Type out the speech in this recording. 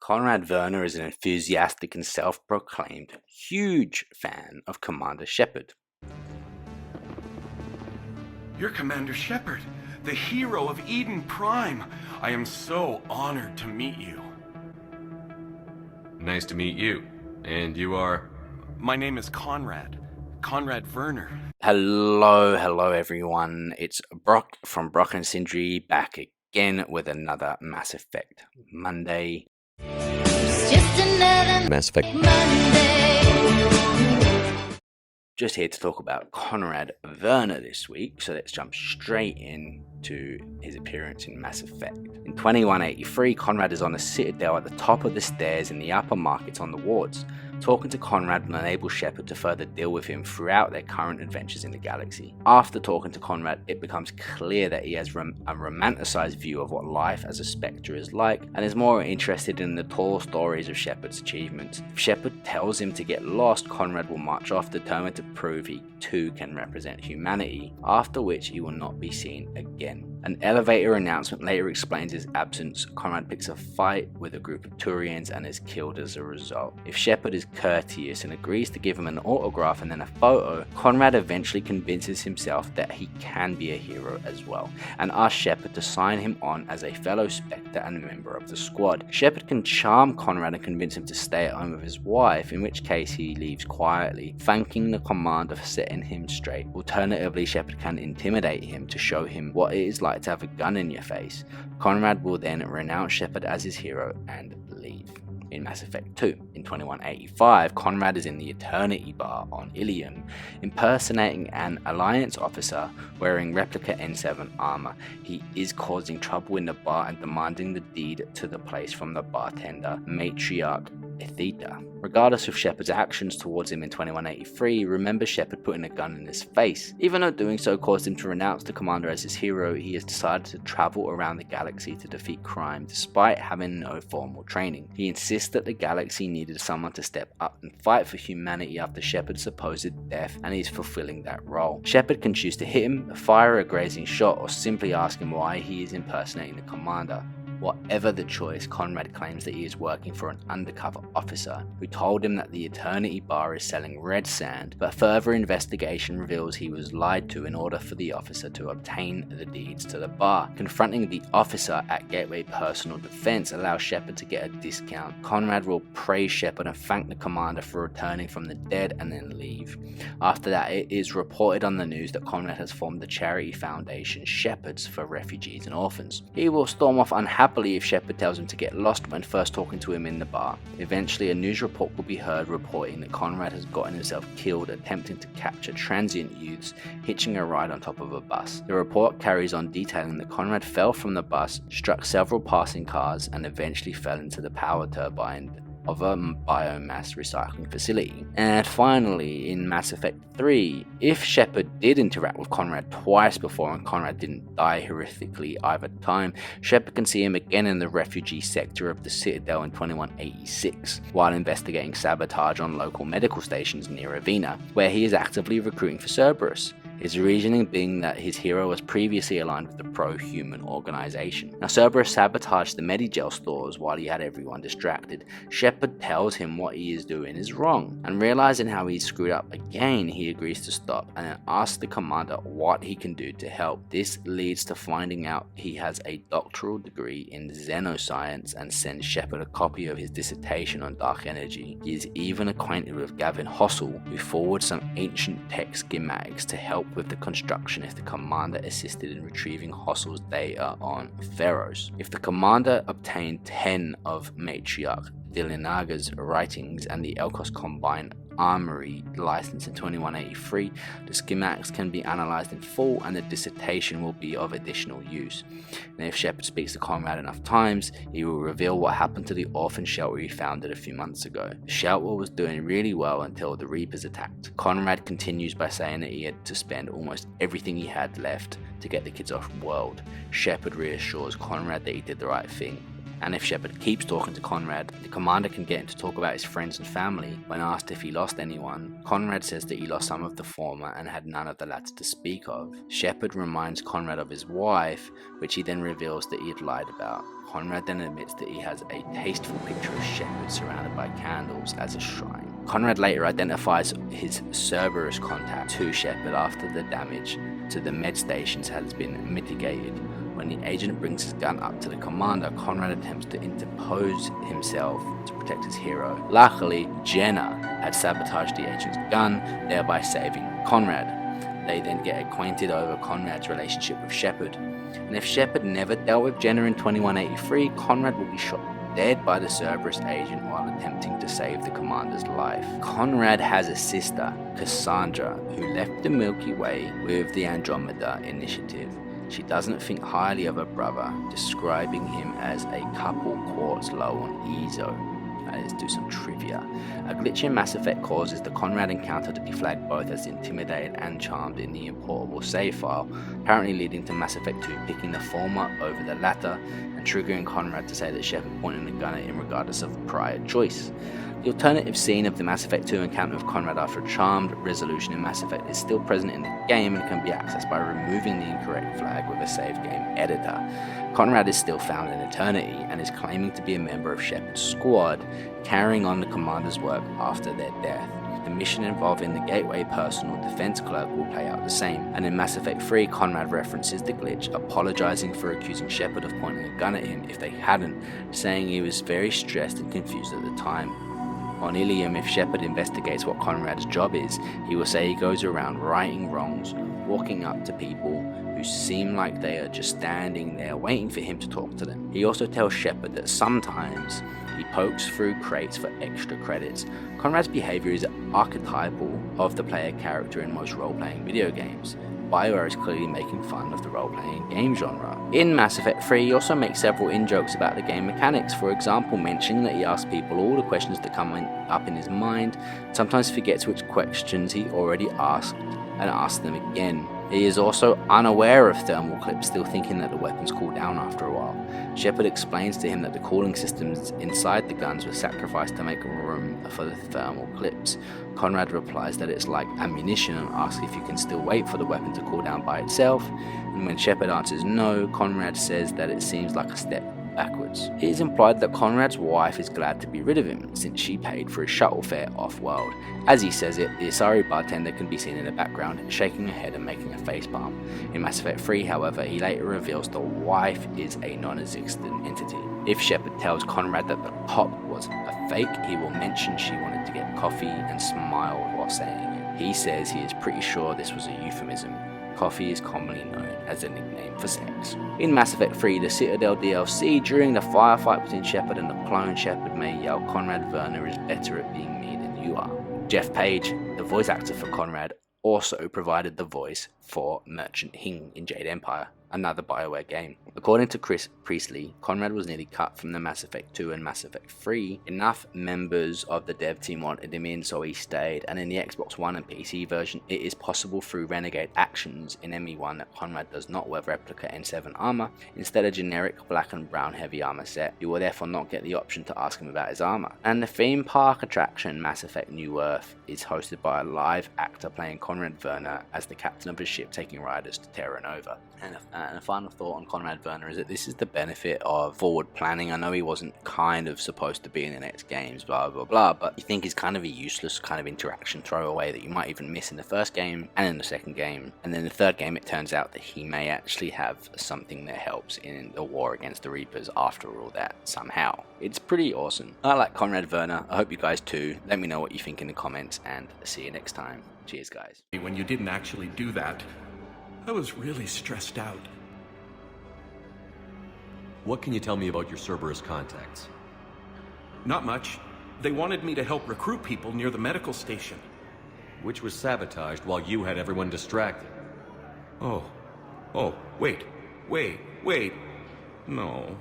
Conrad Verner is an enthusiastic and self-proclaimed huge fan of Commander Shepard. You're Commander Shepard, the hero of Eden Prime. I am so honored to meet you. Nice to meet you. And you are? My name is Conrad Verner. Hello everyone. It's Brock from Brock and Sindri back again with another Mass Effect Monday. It's just another Mass Effect Monday. Just here to talk about Conrad Verner this week, so let's jump straight into his appearance in Mass Effect. In 2183, Conrad is on a citadel at the top of the stairs in the upper markets on the wards. Talking to Conrad will enable Shepard to further deal with him throughout their current adventures in the galaxy. After talking to Conrad, it becomes clear that he has a romanticized view of what life as a Spectre is like, and is more interested in the tall stories of Shepard's achievements. If Shepard tells him to get lost, Conrad will march off, determined to prove he too can represent humanity, after which he will not be seen again. An elevator announcement later explains his absence. Conrad picks a fight with a group of Turians and is killed as a result. If Shepard is courteous and agrees to give him an autograph and then a photo, Conrad eventually convinces himself that he can be a hero as well, and asks Shepard to sign him on as a fellow Spectre and a member of the squad. Shepard can charm Conrad and convince him to stay at home with his wife, in which case he leaves quietly, thanking the commander for setting him straight. Alternatively, Shepard can intimidate him to show him what it is like to have a gun in your face. Conrad will then renounce Shepard as his hero and leave. In Mass Effect 2, in 2185, Conrad is in the Eternity Bar on Ilium, impersonating an Alliance officer wearing replica N7 armor. He is causing trouble in the bar and demanding the deed to the place from the bartender, Matriarch Etheta. Regardless of Shepard's actions towards him in 2183, remember Shepard putting a gun in his face. Even though doing so caused him to renounce the commander as his hero, he has decided to travel around the galaxy to defeat crime despite having no formal training. He insists that the galaxy needed someone to step up and fight for humanity after Shepard's supposed death, and he's fulfilling that role. Shepard can choose to hit him, fire a grazing shot, or simply ask him why he is impersonating the commander. Whatever the choice, Conrad claims that he is working for an undercover officer who told him that the Eternity Bar is selling red sand, but further investigation reveals he was lied to in order for the officer to obtain the deeds to the bar. Confronting the officer at Gateway Personal Defense allows Shepard to get a discount. Conrad will praise Shepard and thank the commander for returning from the dead and then leave. After that, it is reported on the news that Conrad has formed the charity foundation Shepherds for Refugees and Orphans. He will storm off unhappily if Shepard tells him to get lost when first talking to him in the bar. Eventually, a news report will be heard reporting that Conrad has gotten himself killed attempting to capture transient youths hitching a ride on top of a bus. The report carries on detailing that Conrad fell from the bus, struck several passing cars, and eventually fell into the power turbine of a biomass recycling facility. And finally, in Mass Effect 3, if Shepard did interact with Conrad twice before and Conrad didn't die horrifically either time, Shepard can see him again in the refugee sector of the Citadel in 2186, while investigating sabotage on local medical stations near Avena, where he is actively recruiting for Cerberus. His reasoning being that his hero was previously aligned with the pro-human organization. Now, Cerberus sabotaged the Medigel stores while he had everyone distracted. Shepard tells him what he is doing is wrong, and realizing how he's screwed up again, he agrees to stop and then asks the commander what he can do to help. This leads to finding out he has a doctoral degree in xenoscience and sends Shepard a copy of his dissertation on dark energy. He is even acquainted with Gavin Hossel, who forwards some ancient tech schematics to help with the construction if the commander assisted in retrieving Hossel's data on Theros. If the commander obtained 10 of Matriarch Dilinaga's writings and the Elkos Combine Armory license in 2183, the schematics can be analysed in full and the dissertation will be of additional use. And if Shepard speaks to Conrad enough times, he will reveal what happened to the orphan shelter he founded a few months ago. The shelter was doing really well until the Reapers attacked. Conrad continues by saying that he had to spend almost everything he had left to get the kids off world. Shepard reassures Conrad that he did the right thing. And if Shepard keeps talking to Conrad, the commander can get him to talk about his friends and family. When asked if he lost anyone, Conrad says that he lost some of the former and had none of the latter to speak of. Shepard reminds Conrad of his wife, which he then reveals that he had lied about. Conrad then admits that he has a tasteful picture of Shepard surrounded by candles as a shrine. Conrad later identifies his Cerberus contact to Shepard after the damage to the med stations has been mitigated. When the agent brings his gun up to the commander, Conrad attempts to interpose himself to protect his hero. Luckily, Jenna had sabotaged the agent's gun, thereby saving Conrad. They then get acquainted over Conrad's relationship with Shepard. And if Shepard never dealt with Jenna in 2183, Conrad will be shot dead by the Cerberus agent while attempting to save the commander's life. Conrad has a sister, Cassandra, who left the Milky Way with the Andromeda Initiative. She doesn't think highly of her brother, describing him as a couple quarts low on EZO. Let's do some trivia. A glitch in Mass Effect causes the Conrad encounter to be flagged both as intimidated and charmed in the importable save file, apparently leading to Mass Effect 2 picking the former over the latter and triggering Conrad to say that Shepard pointed the gun at him regardless of prior choice. The alternative scene of the Mass Effect 2 encounter with Conrad after a charmed resolution in Mass Effect is still present in the game and can be accessed by removing the incorrect flag with a save game editor. Conrad is still found in Eternity and is claiming to be a member of Shepard's squad, carrying on the commander's work after their death. The mission involving the Gateway personal defense clerk will play out the same, and in Mass Effect 3, Conrad references the glitch, apologizing for accusing Shepard of pointing a gun at him if they hadn't, saying he was very stressed and confused at the time. On Ilium, if Shepard investigates what Conrad's job is, he will say he goes around righting wrongs, walking up to people who seem like they are just standing there waiting for him to talk to them. He also tells Shepard that sometimes he pokes through crates for extra credits. Conrad's behavior is archetypal of the player character in most role-playing video games. BioWare is clearly making fun of the role-playing game genre. In Mass Effect 3, he also makes several in-jokes about the game mechanics, for example mentioning that he asks people all the questions that come up in his mind, sometimes forgets which questions he already asked, and asks them again. He is also unaware of thermal clips, still thinking that the weapons cool down after a while. Shepard explains to him that the cooling systems inside the guns were sacrificed to make room for the thermal clips. Conrad replies that it's like ammunition and asks if you can still wait for the weapon to cool down by itself, and when Shepard answers no, Conrad says that it seems like a step backwards. It is implied that Conrad's wife is glad to be rid of him, since she paid for his shuttle fare off-world. As he says it, the Asari bartender can be seen in the background, shaking her head and making a facepalm. In Mass Effect 3, however, he later reveals the wife is a non-existent entity. If Shepard tells Conrad that the pop was a fake, he will mention she wanted to get coffee and smiled while saying it. He says he is pretty sure this was a euphemism. Coffee is commonly known as a nickname for sex. In Mass Effect 3, the Citadel DLC, during the firefight between Shepard and the clone, Shepard may yell, "Conrad Verner is better at being me than you are." Jeff Page, the voice actor for Conrad, also provided the voice for Merchant Hing in Jade Empire, another BioWare game. According to Chris Priestley, Conrad was nearly cut from the Mass Effect 2 and Mass Effect 3. Enough members of the dev team wanted him in, so he stayed, and in the Xbox One and PC version, it is possible through Renegade Actions in ME1 that Conrad does not wear replica N7 armor, instead a generic black and brown heavy armor set. You will therefore not get the option to ask him about his armor. And the theme park attraction Mass Effect New Earth is hosted by a live actor playing Conrad Verner as the captain of a ship taking riders to Terra Nova. And a final thought on Conrad Verner is that this is the benefit of forward planning. I know he wasn't kind of supposed to be in the next games, blah blah blah, but you think he's kind of a useless kind of interaction throwaway that you might even miss in the first game and in the second game. And then the third game, it turns out that he may actually have something that helps in the war against the Reapers after all that somehow. It's pretty awesome. I like Conrad Verner. I hope you guys too. Let me know what you think in the comments, and see you next time. Cheers, guys. When you didn't actually do that, I was really stressed out. What can you tell me about your Cerberus contacts? Not much. They wanted me to help recruit people near the medical station. Which was sabotaged while you had everyone distracted. Oh, wait. No.